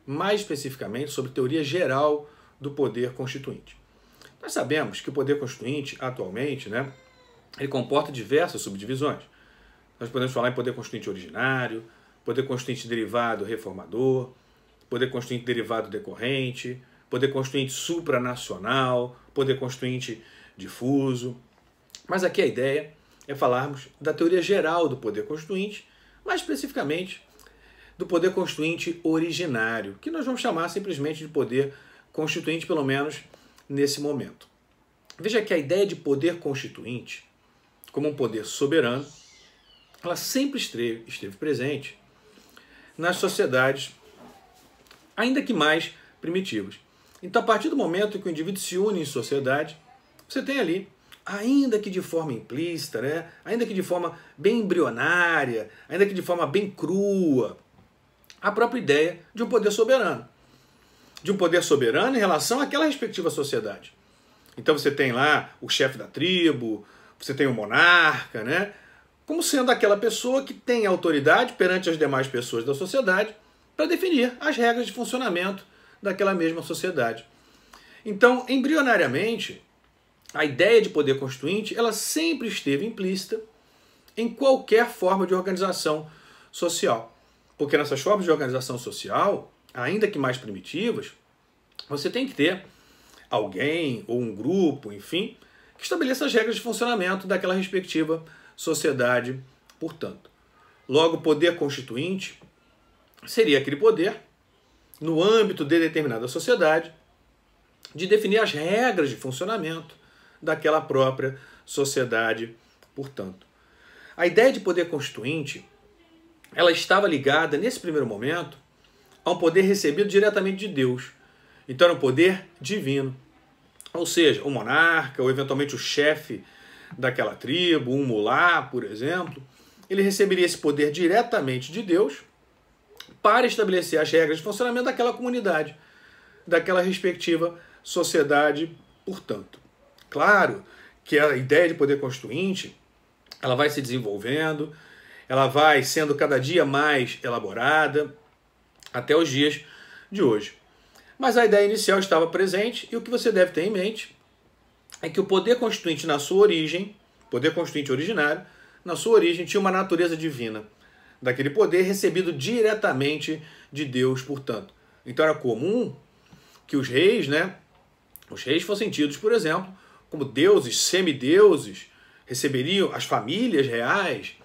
mais especificamente sobre teoria geral do poder constituinte. Nós sabemos que o poder constituinte, atualmente, né, ele comporta diversas subdivisões. Nós podemos falar em poder constituinte originário, poder constituinte derivado reformador, poder constituinte derivado decorrente, poder constituinte supranacional, poder constituinte difuso. Mas aqui a ideia é falarmos da teoria geral do poder constituinte, mais especificamente do poder constituinte originário, que nós vamos chamar simplesmente de poder constituinte, pelo menos nesse momento. Veja que a ideia de poder constituinte, como um poder soberano, ela sempre esteve presente nas sociedades, ainda que mais primitivas. Então, a partir do momento em que o indivíduo se une em sociedade, você tem ali, ainda que de forma implícita, né? Ainda que de forma bem embrionária, ainda que de forma bem crua, a própria ideia de um poder soberano. De um poder soberano em relação àquela respectiva sociedade. Então você tem lá o chefe da tribo, você tem o monarca, né? Como sendo aquela pessoa que tem autoridade perante as demais pessoas da sociedade para definir as regras de funcionamento daquela mesma sociedade. Então, embrionariamente, a ideia de poder constituinte, ela sempre esteve implícita em qualquer forma de organização social. Porque nessas formas de organização social, ainda que mais primitivas, você tem que ter alguém ou um grupo, enfim, que estabeleça as regras de funcionamento daquela respectiva sociedade, portanto. Logo, o poder constituinte seria aquele poder, no âmbito de determinada sociedade, de definir as regras de funcionamento daquela própria sociedade, portanto. A ideia de poder constituinte, ela estava ligada, nesse primeiro momento, a um poder recebido diretamente de Deus. Então era um poder divino. Ou seja, o monarca, ou eventualmente o chefe daquela tribo, um mulá, por exemplo, ele receberia esse poder diretamente de Deus para estabelecer as regras de funcionamento daquela comunidade, daquela respectiva sociedade, portanto. Claro que a ideia de poder constituinte, ela vai se desenvolvendo, ela vai sendo cada dia mais elaborada, até os dias de hoje. Mas a ideia inicial estava presente e o que você deve ter em mente é que o poder constituinte na sua origem, poder constituinte originário, na sua origem tinha uma natureza divina, daquele poder recebido diretamente de Deus, portanto. Então era comum que os reis, né, os reis fossem tidos, por exemplo, como deuses, semideuses, receberiam as famílias reais,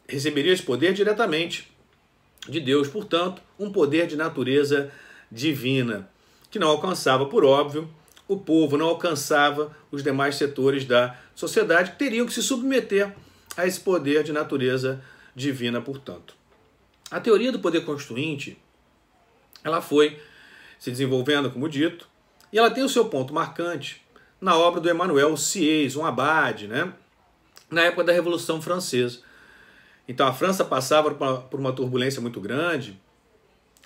receberiam esse poder diretamente de Deus, portanto, um poder de natureza divina, que não alcançava, por óbvio, o povo, não alcançava os demais setores da sociedade, que teriam que se submeter a esse poder de natureza divina, portanto. A teoria do poder constituinte, ela foi se desenvolvendo, como dito, e ela tem o seu ponto marcante na obra do Emmanuel Sieyès, um abade, né, na época da Revolução Francesa. Então a França passava por uma turbulência muito grande,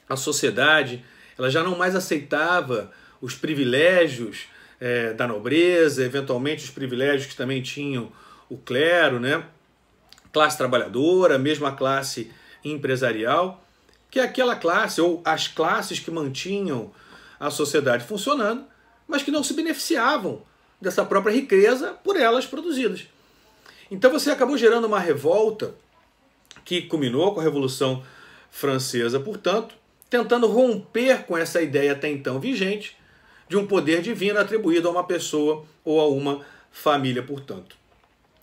a sociedade ela já não mais aceitava os privilégios da nobreza, eventualmente os privilégios que também tinham o clero, né? Classe trabalhadora, mesmo a classe empresarial, que é aquela classe, ou as classes que mantinham a sociedade funcionando, mas que não se beneficiavam dessa própria riqueza por elas produzidas. Então você acabou gerando uma revolta que culminou com a Revolução Francesa, portanto, tentando romper com essa ideia até então vigente de um poder divino atribuído a uma pessoa ou a uma família, portanto.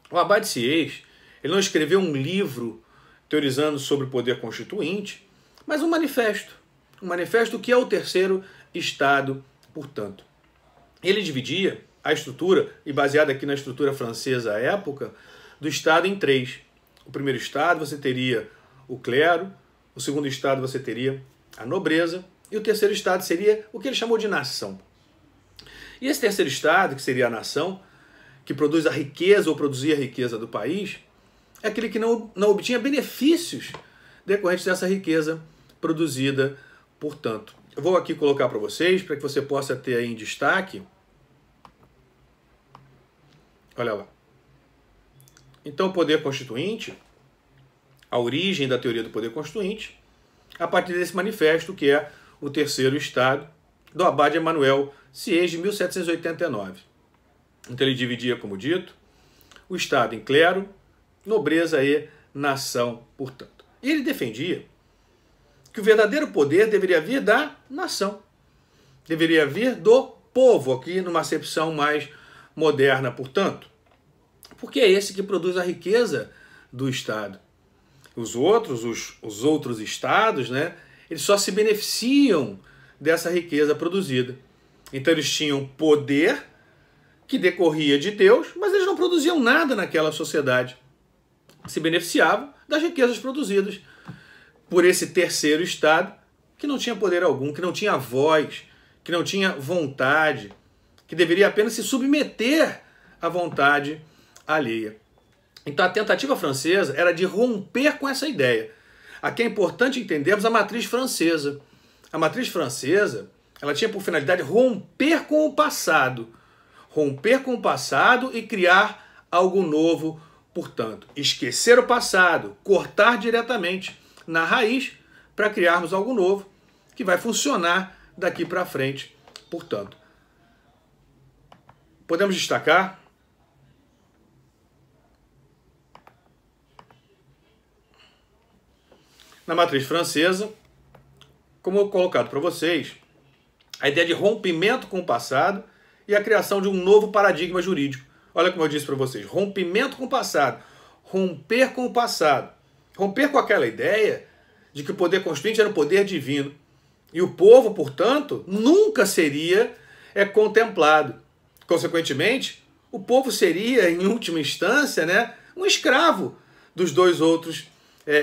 O abade Sieyès, ele não escreveu um livro teorizando sobre o poder constituinte, mas um manifesto que é o terceiro estado, portanto. Ele dividia a estrutura, e baseado aqui na estrutura francesa à época, do estado em três. O primeiro estado você teria o clero, o segundo estado você teria a nobreza, e o terceiro estado seria o que ele chamou de nação. E esse terceiro estado, que seria a nação, que produz a riqueza ou produzia a riqueza do país, é aquele que não obtinha benefícios decorrentes dessa riqueza produzida, portanto. Eu vou aqui colocar para vocês, para que você possa ter aí em destaque. Olha lá. Então, o poder constituinte, a origem da teoria do poder constituinte, a partir desse manifesto, que é o Terceiro Estado, do Abade Emanuel Sieyès, de 1789. Então ele dividia, como dito, o Estado em clero, nobreza e nação, portanto. E ele defendia que o verdadeiro poder deveria vir da nação, deveria vir do povo, aqui numa acepção mais moderna, portanto, porque é esse que produz a riqueza do Estado. Os outros estados, né, eles só se beneficiam dessa riqueza produzida. Então eles tinham poder que decorria de Deus, mas eles não produziam nada naquela sociedade. Se beneficiavam das riquezas produzidas por esse terceiro estado, que não tinha poder algum, que não tinha voz, que não tinha vontade, que deveria apenas se submeter à vontade alheia. Então a tentativa francesa era de romper com essa ideia. Aqui é importante entendermos a matriz francesa. A matriz francesa, ela tinha por finalidade romper com o passado. Romper com o passado e criar algo novo, portanto. Esquecer o passado, cortar diretamente na raiz para criarmos algo novo que vai funcionar daqui para frente, portanto. Podemos destacar na matriz francesa, como colocado para vocês, a ideia de rompimento com o passado e a criação de um novo paradigma jurídico. Olha como eu disse para vocês, rompimento com o passado, romper com o passado, romper com aquela ideia de que o poder constituinte era um poder divino e o povo, portanto, nunca seria contemplado. Consequentemente, o povo seria, em última instância, né, um escravo dos dois outros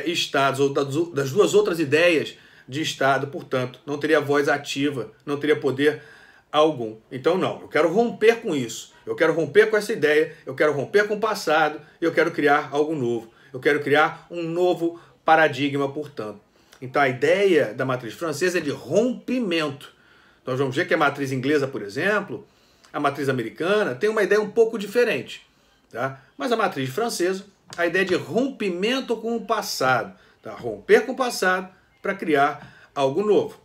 estados, ou das duas outras ideias de Estado, portanto, não teria voz ativa, não teria poder algum. Então não, eu quero romper com isso, eu quero romper com essa ideia, eu quero romper com o passado, eu quero criar algo novo, eu quero criar um novo paradigma, portanto. Então a ideia da matriz francesa é de rompimento. Nós vamos ver que a matriz inglesa, por exemplo, a matriz americana, tem uma ideia um pouco diferente, tá? Mas a matriz francesa, a ideia de rompimento com o passado, tá? Romper com o passado para criar algo novo.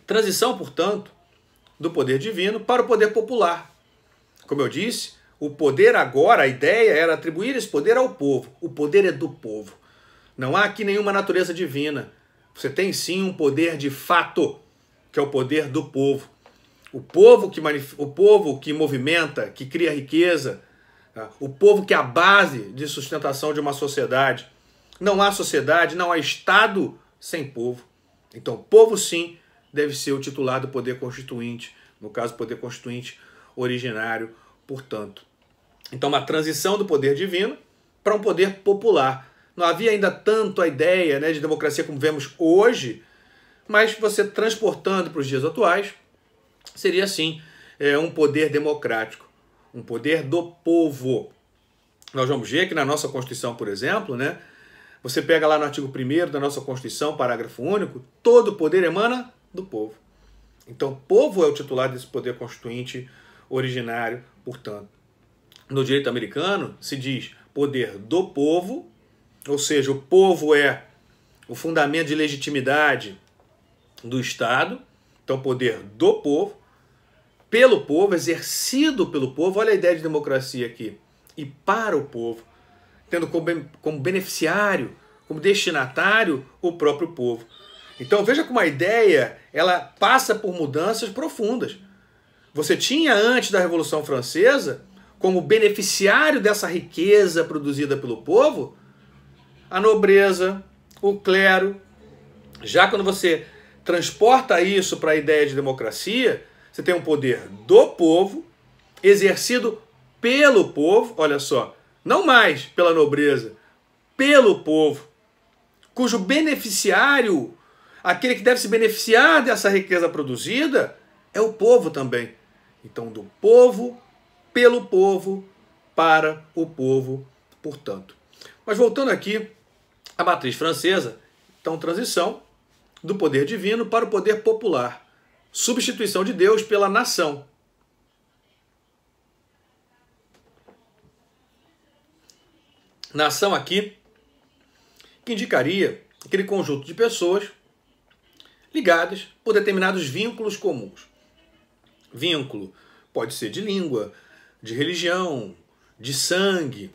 Transição, portanto, do poder divino para o poder popular. Como eu disse, o poder agora, a ideia era atribuir esse poder ao povo. O poder é do povo. Não há aqui nenhuma natureza divina. Você tem sim um poder de fato, que é o poder do povo. O povo que movimenta, que cria riqueza, tá? O povo que é a base de sustentação de uma sociedade. Não há sociedade, não há Estado sem povo. Então, povo sim deve ser o titular do poder constituinte, no caso, poder constituinte originário, portanto. Então, uma transição do poder divino para um poder popular. Não havia ainda tanto a ideia, né, de democracia como vemos hoje, mas você transportando para os dias atuais, seria sim um poder democrático, um poder do povo. Nós vamos ver que na nossa Constituição, por exemplo, né, você pega lá no artigo 1º da nossa Constituição, parágrafo único, todo poder emana do povo. Então, o povo é o titular desse poder constituinte originário, portanto. No direito americano, se diz poder do povo, ou seja, o povo é o fundamento de legitimidade do Estado, então, poder do povo, pelo povo, exercido pelo povo, olha a ideia de democracia aqui, e para o povo, tendo como beneficiário, como destinatário, o próprio povo. Então veja como a ideia ela passa por mudanças profundas. Você tinha antes da Revolução Francesa, como beneficiário dessa riqueza produzida pelo povo, a nobreza, o clero. Já quando você transporta isso para a ideia de democracia, você tem um poder do povo, exercido pelo povo, olha só, não mais pela nobreza, pelo povo, cujo beneficiário, aquele que deve se beneficiar dessa riqueza produzida, é o povo também. Então, do povo, pelo povo, para o povo, portanto. Mas voltando aqui à matriz francesa, então, transição do poder divino para o poder popular. Substituição de Deus pela nação. Nação aqui que indicaria aquele conjunto de pessoas ligadas por determinados vínculos comuns. Vínculo pode ser de língua, de religião, de sangue,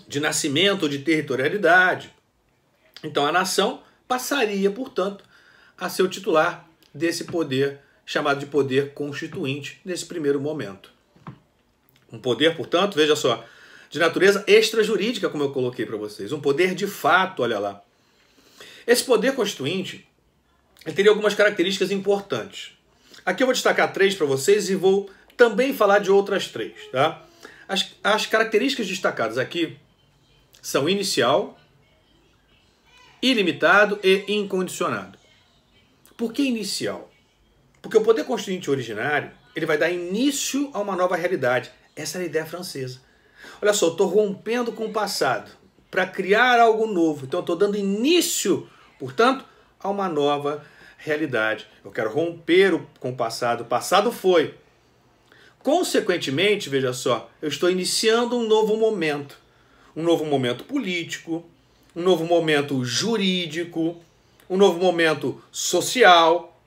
de nascimento ou de territorialidade. Então a nação passaria, portanto, a ser o titular desse poder chamado de poder constituinte nesse primeiro momento. Um poder, portanto, veja só, de natureza extrajurídica, como eu coloquei para vocês. Um poder de fato, olha lá. Esse poder constituinte ele teria algumas características importantes. Aqui eu vou destacar 3 para vocês e vou também falar de outras 3. Tá? As características destacadas aqui são inicial, ilimitado e incondicionado. Por que inicial? Porque o poder constituinte originário ele vai dar início a uma nova realidade. Essa é a ideia francesa. Olha só, eu estou rompendo com o passado para criar algo novo. Então eu estou dando início, portanto, a uma nova realidade. Eu quero romper com o passado. O passado foi. Consequentemente, veja só, eu estou iniciando um novo momento. Um novo momento político, um novo momento jurídico, um novo momento social.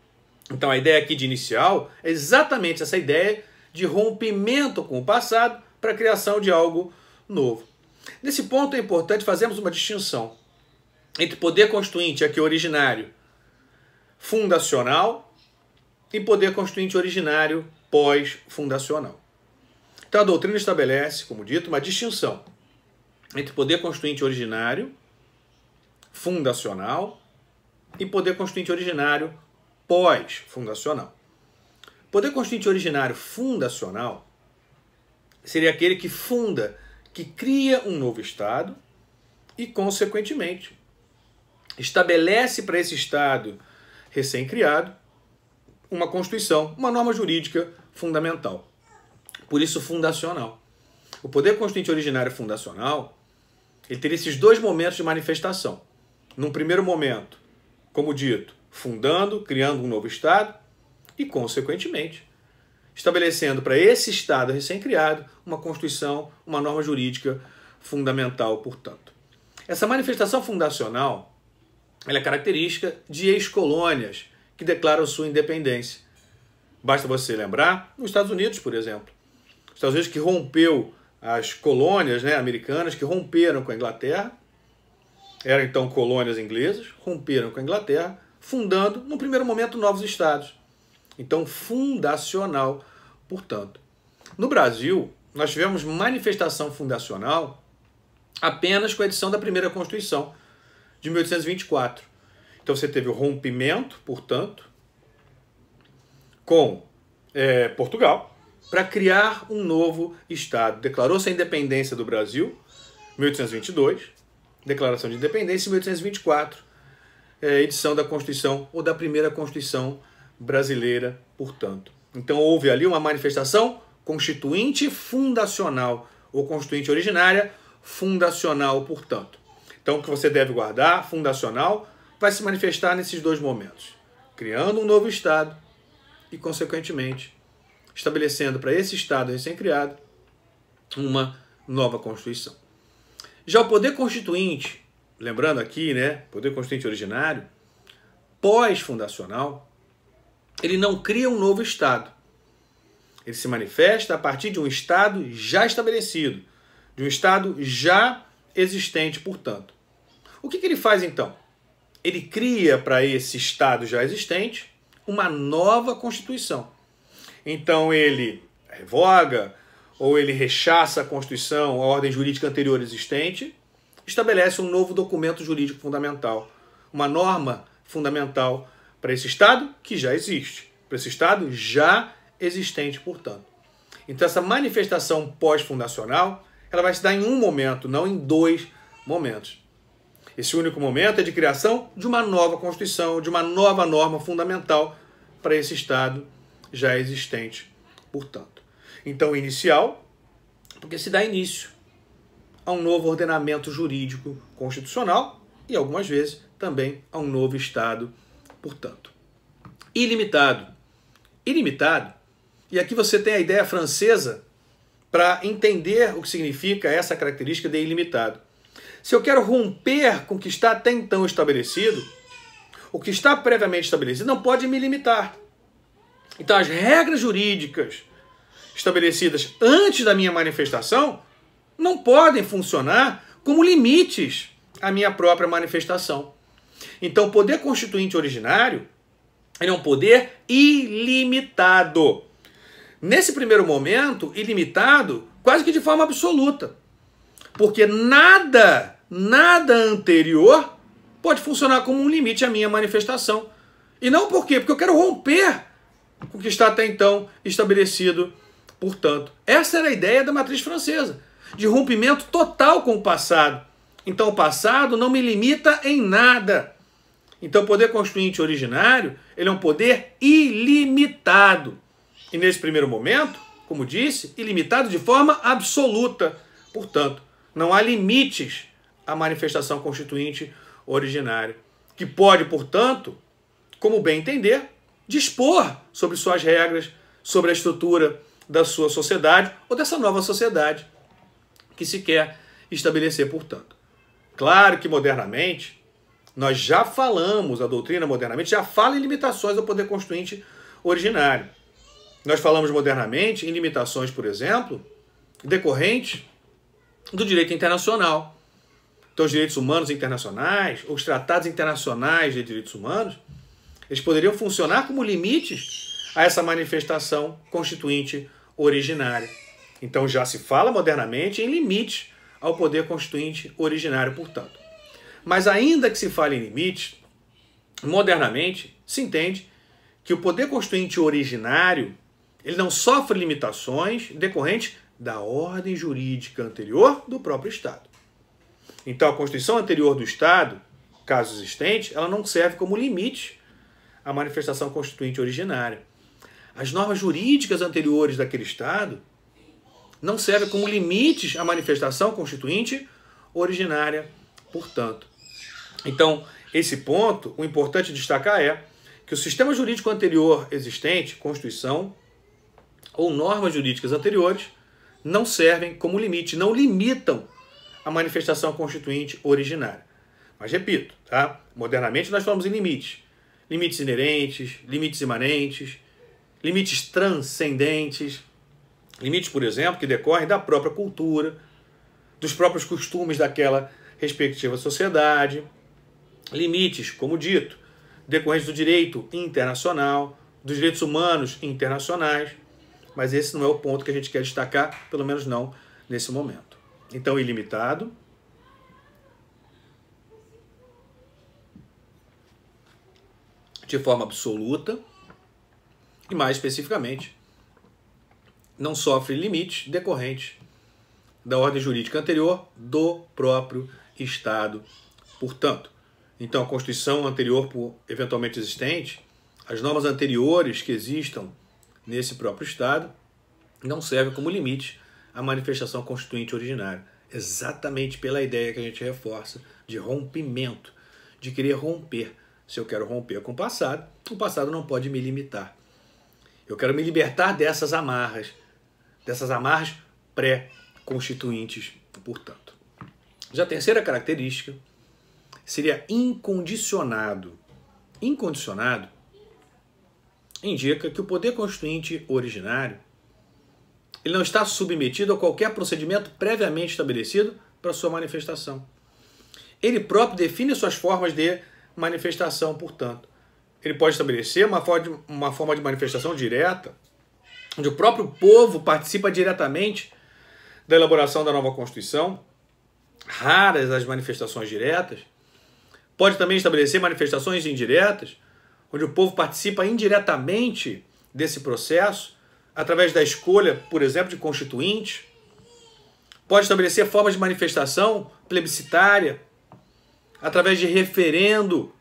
Então a ideia aqui de inicial é exatamente essa ideia de rompimento com o passado para a criação de algo novo. Nesse ponto é importante fazermos uma distinção entre poder constituinte, aqui originário, fundacional, e poder constituinte originário pós-fundacional. Então a doutrina estabelece, como dito, uma distinção entre poder constituinte originário, fundacional, e poder constituinte originário pós-fundacional. Poder constituinte originário fundacional seria aquele que funda, que cria um novo Estado e, consequentemente, estabelece para esse Estado recém-criado uma Constituição, uma norma jurídica fundamental. Por isso, fundacional. O poder constituinte originário fundacional ele teria esses 2 momentos de manifestação. Num primeiro momento, como dito, fundando, criando um novo Estado e, consequentemente, estabelecendo para esse Estado recém-criado uma Constituição, uma norma jurídica fundamental, portanto. Essa manifestação fundacional ela é característica de ex-colônias que declaram sua independência. Basta você lembrar, nos Estados Unidos, por exemplo. Os Estados Unidos que rompeu as colônias americanas, que romperam com a Inglaterra, eram então colônias inglesas, romperam com a Inglaterra, fundando, no primeiro momento, novos estados. Então, fundacional, portanto. No Brasil, nós tivemos manifestação fundacional apenas com a edição da primeira Constituição, de 1824. Então você teve o rompimento, portanto, com Portugal, para criar um novo Estado. Declarou-se a independência do Brasil, 1822, declaração de independência, em 1824, edição da Constituição, ou da primeira Constituição brasileira, portanto. Então houve ali uma manifestação constituinte fundacional, ou constituinte originária fundacional, portanto. Então o que você deve guardar, fundacional, vai se manifestar nesses 2 momentos. Criando um novo Estado e, consequentemente, estabelecendo para esse Estado recém-criado uma nova Constituição. Já o poder constituinte, lembrando aqui, poder constituinte originário, pós-fundacional, ele não cria um novo Estado. Ele se manifesta a partir de um Estado já estabelecido, de um Estado já existente, portanto. O que ele faz, então? Ele cria para esse Estado já existente uma nova Constituição. Então ele revoga ou ele rechaça a Constituição, a ordem jurídica anterior existente, estabelece um novo documento jurídico fundamental, uma norma fundamental para esse Estado que já existe, para esse Estado já existente, portanto. Então essa manifestação pós-fundacional ela vai se dar em um momento, não em 2 momentos. Esse único momento é de criação de uma nova Constituição, de uma nova norma fundamental para esse Estado já existente, portanto. Então, inicial, porque se dá início a um novo ordenamento jurídico constitucional e, algumas vezes, também a um novo Estado, portanto. Ilimitado. Ilimitado, e aqui você tem a ideia francesa para entender o que significa essa característica de ilimitado. Se eu quero romper com o que está até então estabelecido, o que está previamente estabelecido não pode me limitar. Então, as regras jurídicas estabelecidas antes da minha manifestação não podem funcionar como limites à minha própria manifestação. Então, o poder constituinte originário ele é um poder ilimitado. Nesse primeiro momento, ilimitado, quase que de forma absoluta. Porque nada anterior pode funcionar como um limite à minha manifestação. E não por quê? Porque eu quero romper com o que está até então estabelecido. Portanto, essa era a ideia da matriz francesa, de rompimento total com o passado. Então, o passado não me limita em nada. Então, o poder constituinte originário, ele é um poder ilimitado. E nesse primeiro momento, como disse, ilimitado de forma absoluta. Portanto, não há limites à manifestação constituinte originária, que pode, portanto, como bem entender, dispor sobre suas regras, sobre a estrutura da sua sociedade ou dessa nova sociedade que se quer estabelecer, portanto. Claro que modernamente, nós já falamos, a doutrina modernamente já fala em limitações ao poder constituinte originário. Nós falamos modernamente em limitações, por exemplo, decorrentes do direito internacional. Então, os direitos humanos internacionais, os tratados internacionais de direitos humanos, eles poderiam funcionar como limites a essa manifestação constituinte originária. Então, já se fala modernamente em limites ao poder constituinte originário, portanto. Mas ainda que se fale em limites, modernamente se entende que o poder constituinte originário ele não sofre limitações decorrentes da ordem jurídica anterior do próprio Estado. Então, a Constituição anterior do Estado, caso existente, ela não serve como limite à manifestação constituinte originária. As normas jurídicas anteriores daquele Estado não servem como limites à manifestação constituinte originária, portanto. Então, esse ponto, o importante destacar é que o sistema jurídico anterior existente, Constituição, ou normas jurídicas anteriores, não servem como limite, não limitam a manifestação constituinte originária. Mas repito, tá? Modernamente nós falamos em limites. Limites inerentes, limites imanentes, limites transcendentes, limites, por exemplo, que decorrem da própria cultura, dos próprios costumes daquela respectiva sociedade, limites, como dito, decorrentes do direito internacional, dos direitos humanos internacionais, mas esse não é o ponto que a gente quer destacar, pelo menos não nesse momento. Então, ilimitado, de forma absoluta, e mais especificamente, não sofre limites decorrentes da ordem jurídica anterior do próprio Estado. Portanto, então a Constituição anterior, por eventualmente existente, as normas anteriores que existam nesse próprio Estado, não servem como limite à manifestação constituinte originária. Exatamente pela ideia que a gente reforça de rompimento, de querer romper. Se eu quero romper com o passado não pode me limitar. Eu quero me libertar dessas amarras pré-constituintes, portanto. Já a terceira característica seria incondicionado. Incondicionado indica que o poder constituinte originário ele não está submetido a qualquer procedimento previamente estabelecido para sua manifestação. Ele próprio define suas formas de manifestação, portanto. Ele pode estabelecer uma forma de manifestação direta, onde o próprio povo participa diretamente da elaboração da nova Constituição, raras as manifestações diretas. Pode também estabelecer manifestações indiretas, onde o povo participa indiretamente desse processo, através da escolha, por exemplo, de constituintes. Pode estabelecer formas de manifestação plebiscitária, através de referendo,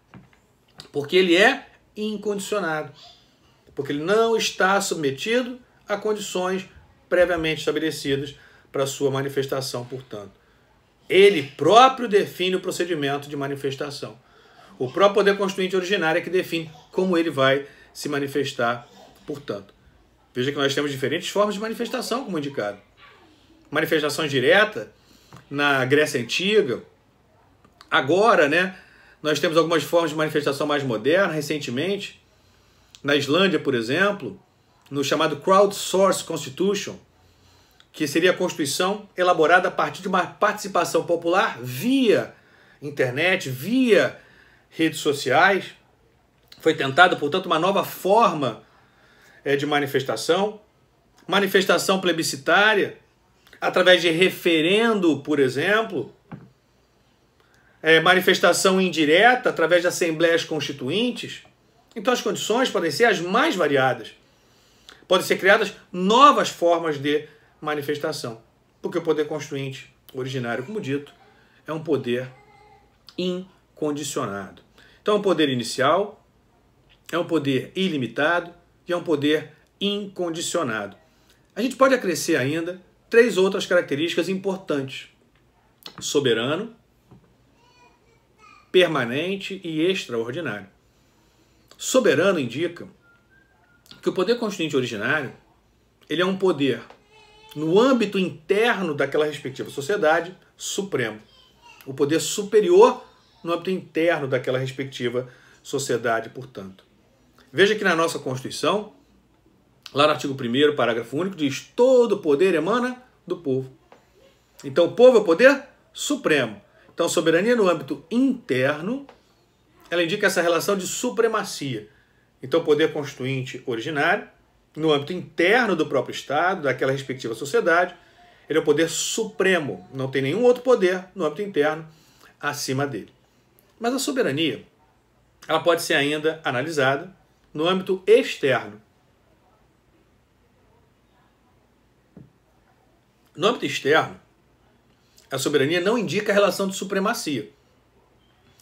porque ele é incondicionado, porque ele não está submetido a condições previamente estabelecidas para sua manifestação, portanto. Ele próprio define o procedimento de manifestação. O próprio poder constituinte originário é que define como ele vai se manifestar, portanto. Veja que nós temos diferentes formas de manifestação, como indicado. Manifestação direta na Grécia Antiga, agora, né, Nós temos algumas formas de manifestação mais moderna, recentemente. Na Islândia, por exemplo, no chamado Crowdsourced Constitution, que seria a Constituição elaborada a partir de uma participação popular via internet, via redes sociais. Foi tentada, portanto, uma nova forma de manifestação plebiscitária, através de referendo, por exemplo, manifestação indireta, através de assembleias constituintes. Então as condições podem ser as mais variadas. Podem ser criadas novas formas de manifestação, porque o poder constituinte originário, como dito, é um poder incondicionado. Então é um poder inicial, é um poder ilimitado e é um poder incondicionado. A gente pode acrescer ainda 3 outras características importantes: soberano, permanente e extraordinário. Soberano indica que o poder constituinte originário ele é um poder no âmbito interno daquela respectiva sociedade supremo. O poder superior no âmbito interno daquela respectiva sociedade, portanto. Veja que na nossa Constituição, lá no artigo 1º, parágrafo único, diz: todo poder emana do povo. Então o povo é o poder supremo. Então soberania no âmbito interno, ela indica essa relação de supremacia. Então o poder constituinte originário, no âmbito interno do próprio Estado, daquela respectiva sociedade, ele é o poder supremo. Não tem nenhum outro poder no âmbito interno acima dele. Mas a soberania, ela pode ser ainda analisada no âmbito externo. No âmbito externo, a soberania não indica a relação de supremacia.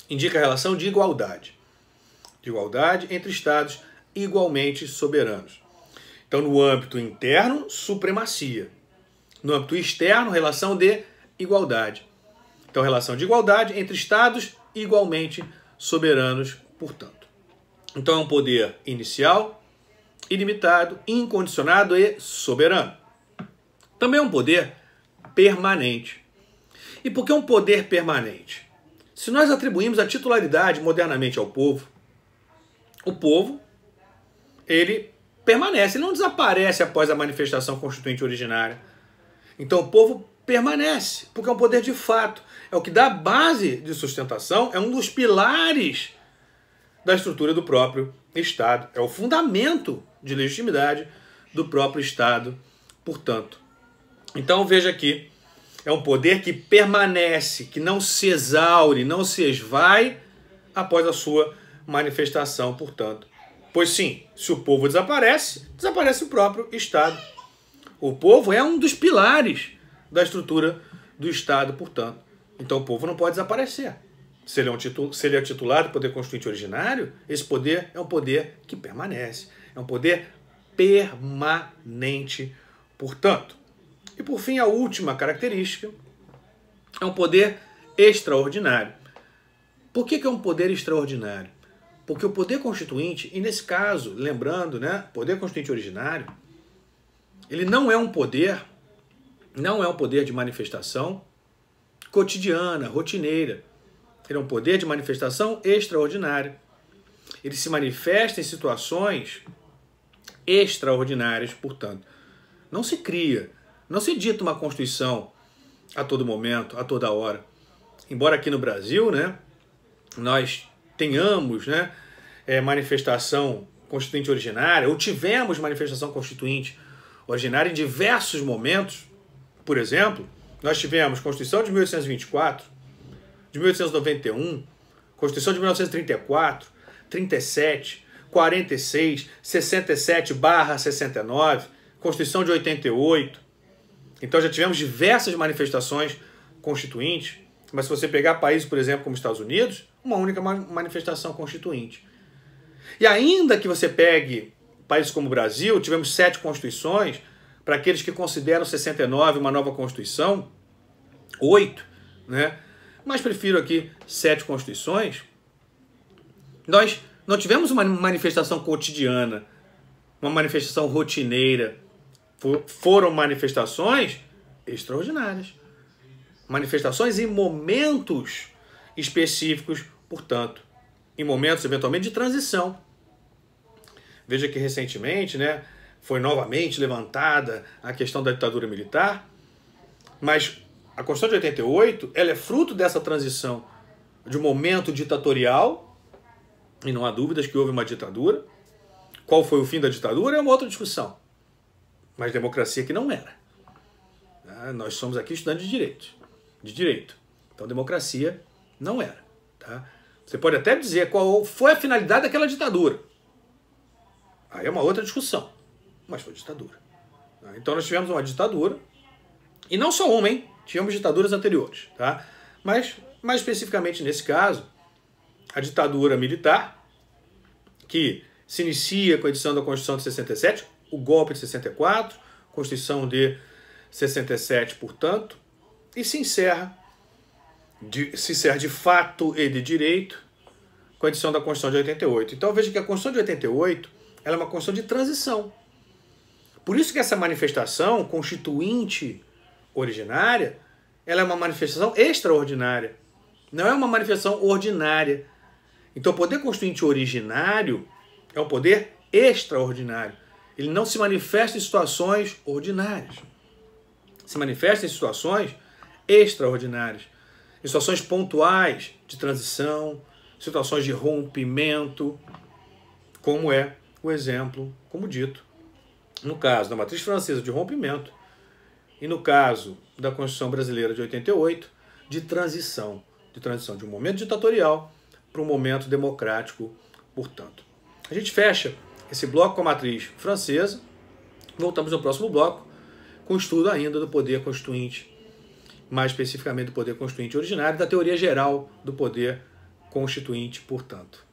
Indica a relação de igualdade. De igualdade entre estados igualmente soberanos. Então, no âmbito interno, supremacia. No âmbito externo, relação de igualdade. Então, relação de igualdade entre estados igualmente soberanos, portanto. Então, é um poder inicial, ilimitado, incondicionado e soberano. Também é um poder permanente. E por que um poder permanente? Se nós atribuímos a titularidade modernamente ao povo, o povo, ele permanece, ele não desaparece após a manifestação constituinte originária. Então o povo permanece, porque é um poder de fato. É o que dá base de sustentação, é um dos pilares da estrutura do próprio Estado. É o fundamento de legitimidade do próprio Estado, portanto. Então veja aqui, é um poder que permanece, que não se exaure, não se esvai após a sua manifestação, portanto. Pois sim, se o povo desaparece, desaparece o próprio Estado. O povo é um dos pilares da estrutura do Estado, portanto. Então o povo não pode desaparecer. Se ele é titular do poder constituinte originário, esse poder é um poder que permanece. É um poder permanente, portanto. E por fim, a última característica é um poder extraordinário. Por que é um poder extraordinário? Porque o poder constituinte, e nesse caso, lembrando, né, poder constituinte originário, ele não é um poder de manifestação cotidiana, rotineira. Ele é um poder de manifestação extraordinária. Ele se manifesta em situações extraordinárias, portanto. Não se cria, não se dita uma Constituição a todo momento, a toda hora. Embora aqui no Brasil, né, nós tenhamos, né, manifestação constituinte originária, ou tivemos manifestação constituinte originária em diversos momentos. Por exemplo, nós tivemos Constituição de 1824, de 1891, Constituição de 1934, 37, 46, 67/69, Constituição de 88. Então já tivemos diversas manifestações constituintes, mas se você pegar países, por exemplo, como Estados Unidos, uma única manifestação constituinte. E ainda que você pegue países como o Brasil, tivemos 7 constituições, para aqueles que consideram 69 uma nova Constituição, 8, né? Mas prefiro aqui 7 constituições. Nós não tivemos uma manifestação cotidiana, uma manifestação rotineira. Foram manifestações extraordinárias. Manifestações em momentos específicos, portanto, em momentos eventualmente de transição. Veja que recentemente, né, foi novamente levantada a questão da ditadura militar, mas a Constituição de 88 ela é fruto dessa transição de um momento ditatorial, e não há dúvidas que houve uma ditadura. Qual foi o fim da ditadura é uma outra discussão, mas democracia que não era. Nós somos aqui estudantes de direito. Então democracia não era. Tá? Você pode até dizer qual foi a finalidade daquela ditadura. Aí é uma outra discussão, mas foi ditadura. Então nós tivemos uma ditadura, e não só uma, hein? Tivemos ditaduras anteriores. Tá? Mas, mais especificamente nesse caso, a ditadura militar, que se inicia com a edição da Constituição de 67, o golpe de 64, Constituição de 67, portanto, e se encerra de fato e de direito com a edição da Constituição de 88. Então veja que a Constituição de 88 ela é uma Constituição de transição. Por isso que essa manifestação constituinte originária ela é uma manifestação extraordinária. Não é uma manifestação ordinária. Então o poder constituinte originário é um poder extraordinário. Ele não se manifesta em situações ordinárias. Se manifesta em situações extraordinárias. Em situações pontuais de transição, situações de rompimento, como é o exemplo, como dito, no caso da matriz francesa de rompimento e no caso da Constituição brasileira de 88, de transição de um momento ditatorial para um momento democrático, portanto. A gente fecha esse bloco com a matriz francesa, voltamos no próximo bloco com o estudo ainda do poder constituinte, mais especificamente do poder constituinte originário, da teoria geral do poder constituinte, portanto.